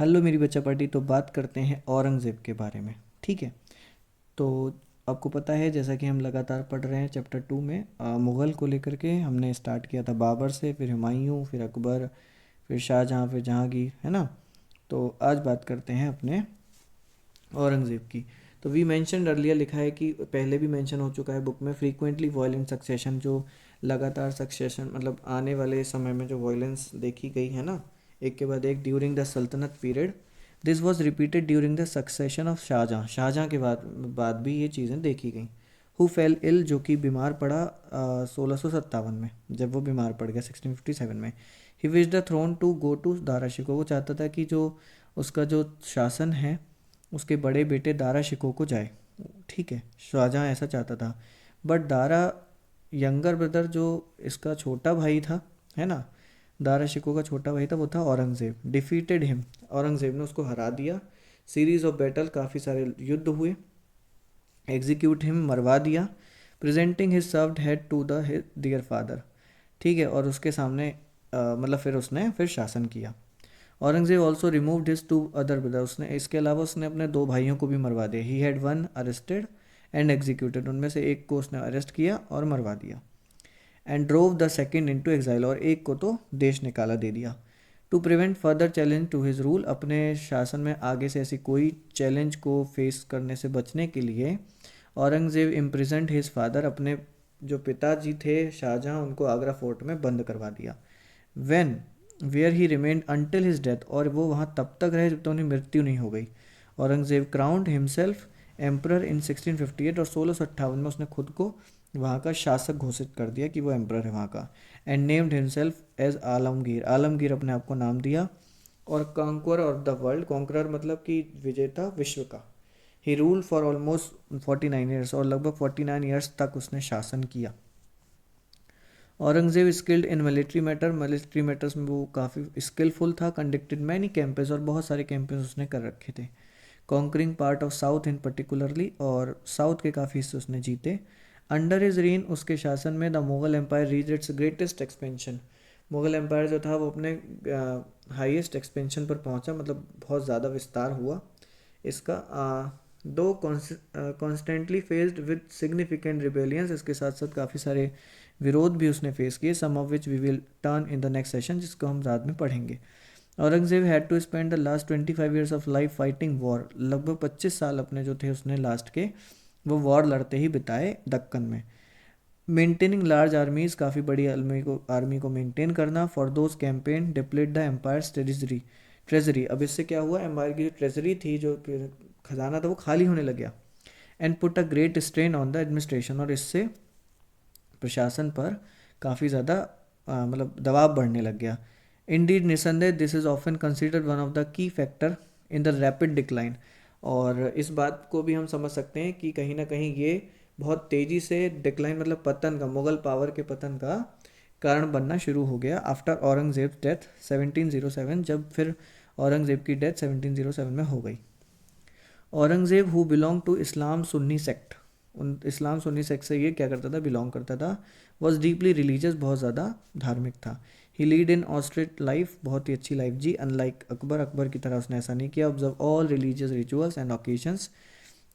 Hello मेरी बच्चा party. तो बात करते हैं औरंगज़ेब के बारे में। ठीक है। तो आपको पता है, जैसा कि हम लगातार पढ़ रहे हैं चैप्टर 2 में, मुग़ल को लेकर के हमने स्टार्ट किया था बाबर से, फिर हुमायूं, फिर अकबर, फिर शाहजहाँ, फिर जहांगीर, है ना। तो आज बात करते हैं अपने औरंगज़ेब की। तो वी मेंशनड अर्लियर, लिखा है कि पहले भी मेंशन हो चुका है बुक में, फ्रीक्वेंटली वॉयलेंट सक्सेशन, जो लगातार सक्सेशन मतलब आने वाले समय में जो वॉयलेंस देखी गई है ना, एक के बाद एक, ड्यूरिंग द सल्तनत period. This was repeated during the succession of Shahjahan. Shahjahan के बाद भी ये चीज़ें देखी गई। हु फेल इल, जो कि बीमार पड़ा 1657 में, जब वो बीमार पड़ गया 1657 में। He wish the throne to go to Dara Shikoh, वो चाहता था कि जो उसका जो शासन है उसके बड़े बेटे दारा शिकोह को जाए। ठीक है, शाहजहाँ ऐसा चाहता था। बट दारा यंगर ब्रदर, जो इसका छोटा भाई था, है ना, दारा शिकोह का छोटा भाई था, वो था औरंगज़ेब। डिफीटेड हिम, औरंगज़ेब ने उसको हरा दिया। सीरीज ऑफ बैटल, काफ़ी सारे युद्ध हुए। एग्जीक्यूट हिम, मरवा दिया। Presenting his served head to the dear father. ठीक है, और उसके सामने मतलब फिर उसने फिर शासन किया। Aurangzeb also removed his two other brother, उसने इसके अलावा उसने अपने दो भाइयों को भी मरवा दिया। He had one arrested and executed, उनमें से एक को उसने अरेस्ट किया और मरवा दिया। And drove the second into exile, और एक को तो देश निकाला दे दिया। To prevent further challenge to his rule, अपने शासन में आगे से ऐसी कोई चैलेंज को फेस करने से बचने के लिए औरंगजेब इम्प्रिजेंट हिज फादर, अपने जो पिताजी थे शाहजहाँ, उनको आगरा फोर्ट में बंद करवा दिया। When where he remained until his death, और वो वहाँ तब तक रहे जब तक उन्हें मृत्यु नहीं हो गई। औरंगजेब क्राउंड हिमसेल्फ एम्प्रर इन 1658, और 1658 में उसने खुद को वहाँ का शासक घोषित कर दिया कि वो एम्प्रर है वहाँ का। And named himself as Alamgir, Alamgir अपने आप को नाम दिया। और conquer of the world, conqueror मतलब कि विजेता विश्व का। He rule for almost 49 years, और लगभग 49 ईयर्स तक उसने शासन किया। Aurangzeb skilled in military matter, military matters में वो काफ़ी स्किलफुल था। कंडक्टेड मैनी कैंपेन्स, और बहुत सारे कैंपेन्स उसने कर रखे थे। Conquering part of south in particularly, और साउथ के काफ़ी हिस्से उसने जीते। अंडर हिज रीन, उसके शासन में, the Mughal empire reach its greatest expansion, Mughal empire जो था वो अपने हाईएस्ट एक्सपेंशन पर पहुंचा, मतलब बहुत ज़्यादा विस्तार हुआ इसका। दो constantly faced with significant rebellions, इसके साथ साथ काफ़ी सारे विरोध भी उसने फेस किए। Some of which we will turn in the next session, जिसको हम बाद में पढ़ेंगे। Aurangzeb had to spend the last 25 years of life fighting war, लगभग 25 साल अपने जो थे उसने लास्ट के वो वॉर लड़ते ही बिताए दक्कन में। मेंटेनिंग लार्ज आर्मीज, काफ़ी बड़ी आर्मी को मेंटेन करना। For those campaign deplete the empire treasury, अब इससे क्या हुआ, एम्पायर की जो ट्रेजरी थी, जो खजाना था, वो खाली होने लग गया। And put a great strain on the administration, और इससे प्रशासन पर काफ़ी ज़्यादा मतलब दबाव बढ़ने लग गया। इंडीड, निसंदेह, this is often considered one of the key factor in the rapid decline, और इस बात को भी हम समझ सकते हैं कि कहीं ना कहीं ये बहुत तेज़ी से डिक्लाइन मतलब पतन का, मुगल पावर के पतन का कारण बनना शुरू हो गया आफ्टर औरंगजेब डेथ 1707, जब फिर औरंगजेब की डेथ 1707 में हो गई। Aurangzeb who belong to Islam Sunni sect, उन इस्लाम सुन्नी सेक्ट से ये क्या करता था, बिलोंग करता था। वॉज डीपली रिलीजियस, बहुत ज़्यादा धार्मिक था। ही लीड इन ऑस्ट्रेट लाइफ, बहुत ही अच्छी लाइफ जी। अनलाइक अकबर, अकबर की तरह उसने ऐसा नहीं किया। Observe all religious rituals and occasions,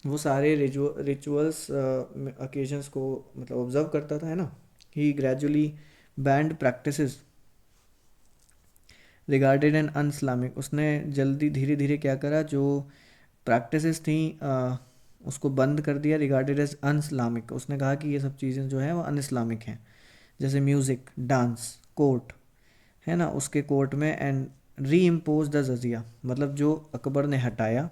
वो सारे रिचुअल्स ओकेजन्स को मतलब ऑब्जर्व करता था, है ना। He gradually banned practices regarded an un Islamic, उसने जल्दी धीरे धीरे क्या करा, जो प्रैक्टिसेस थी उसको बंद कर दिया। रिगार्डेड एज अन इस्लामिक, उसने कहा कि ये सब चीज़ें जो हैं वो अन इस्लामिक हैं, जैसे म्यूज़िक, डांस, कोर्ट, है ना, उसके कोर्ट में। एंड री इम्पोज द जजिया, मतलब जो अकबर ने हटाया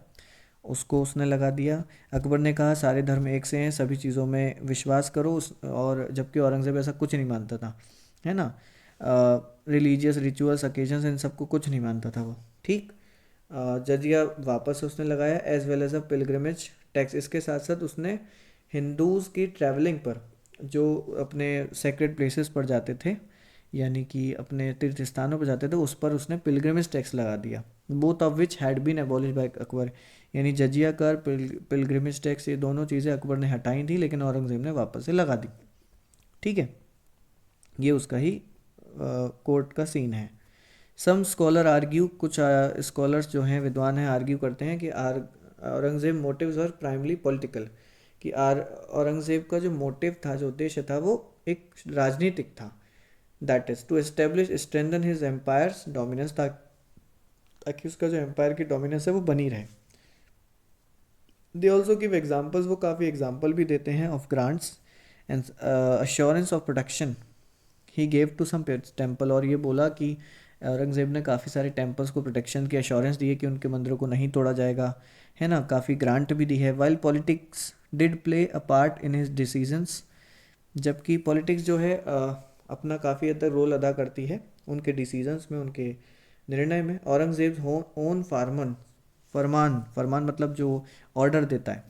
उसको उसने लगा दिया। अकबर ने कहा सारे धर्म एक से हैं, सभी चीज़ों में विश्वास करो उस, और जबकि औरंगज़ेब ऐसा कुछ नहीं मानता था, है ना। रिलीजियस रिचुअल्स ओकेजन्स इन सबको कुछ नहीं मानता था वो। ठीक। जजिया वापस उसने लगाया, as well as a pilgrimage tax, इसके साथ साथ उसने हिंदूज़ की ट्रैवलिंग पर, जो अपने सेक्रेड प्लेसेस पर जाते थे, यानी कि अपने तीर्थ स्थानों पर जाते थे, उस पर उसने पिलग्रिमेज टैक्स लगा दिया। Both of which had been abolish by Akbar, यानी जजिया कर, पिलग्रिमेज टैक्स, ये दोनों चीज़ें अकबर ने हटाई थी, लेकिन औरंगज़ेब ने वापस से लगा दी। ठीक है, ये उसका ही कोर्ट का सीन है। सम स्कॉलर आर्ग्यू, कुछ स्कॉलर्स जो हैं, विद्वान हैं, आर्ग्यू करते हैं कि औरंगज़ेब मोटिव्स और प्राइमली पॉलिटिकल, कि औरंगज़ेब का जो मोटिव था, जो उद्देश्य था, वो एक राजनीतिक था। That is to establish strengthen his empires dominance, ताकि उसका जो एम्पायर की डोमिनेंस है वो बनी रहे। दे ऑल्सो गिव एग्जाम्पल्स, वो काफ़ी एग्जाम्पल भी देते हैं of grants and assurance of protection he gave to some temple, और ये बोला कि औरंगज़ेब ने काफ़ी सारे टेम्पल्स को प्रोटेक्शन की अश्योरेंस दी है कि उनके मंदिरों को नहीं तोड़ा जाएगा, है ना, काफ़ी ग्रांट भी दी है। While politics did play a part in his decisions, जबकि पॉलिटिक्स जो है अपना काफ़ी हद तक रोल अदा करती है उनके डिसीजंस में, उनके निर्णय में। औरंगज़ेब ओन फारमन, फरमान, फरमान मतलब जो ऑर्डर देता है,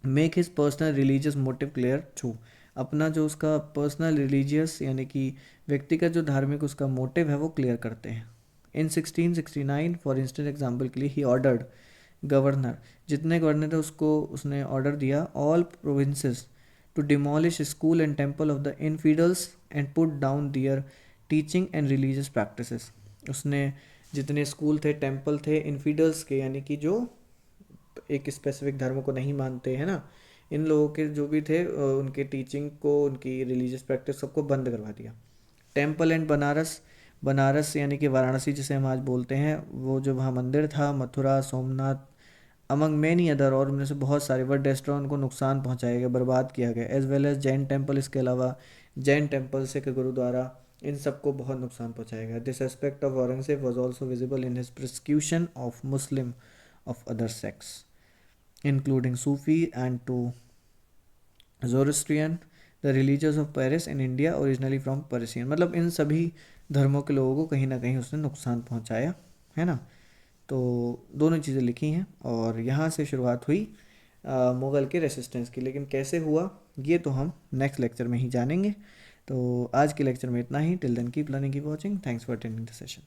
make his personal religious motive clear to, अपना जो उसका पर्सनल रिलीजियस यानी कि व्यक्तिगत जो धार्मिक उसका मोटिव है वो क्लियर करते हैं। इन 1669 फॉर इंस्टेंट एग्जाम्पल के लिए ही ऑर्डर्ड गवर्नर, जितने गवर्नर थे उसको उसने ऑर्डर दिया, all provinces to demolish school and temple of the infidels and put down their teaching and religious practices. उसने जितने स्कूल थे, टेम्पल थे इनफीडल्स के, यानी कि जो एक स्पेसिफिक धर्म को नहीं मानते हैं ना, इन लोगों के जो भी थे उनके टीचिंग को, उनकी रिलीजियस प्रैक्टिस सबको बंद करवा दिया। टेम्पल एंड बनारस, बनारस यानी कि वाराणसी जिसे हम आज बोलते हैं, वो जो वहाँ मंदिर था, Mathura, Somnath, among many other, और उनमें से बहुत सारे वर डेस्ट्रॉय, उनको नुकसान पहुंचाया गया, बर्बाद किया गया। As well as Jain temple, इसके अलावा जैन टेम्पल, सिख गुरुद्वारा, इन सबको बहुत नुकसान पहुंचाया गया। This aspect of Aurangzeb was also visible in his prosecution of Muslim of other sects including Sufi and to Zoroastrian, the religions of Paris in India originally from Parisian, मतलब इन सभी धर्मों के लोगों को कहीं ना कहीं उसने नुकसान पहुंचाया, है ना। तो दोनों चीज़ें लिखी हैं, और यहाँ से शुरुआत हुई मुग़ल के रेसिस्टेंस की। लेकिन कैसे हुआ ये तो हम नेक्स्ट लेक्चर में ही जानेंगे। तो आज के लेक्चर में इतना ही। Till then keep learning, keep watching, thanks for attending the session.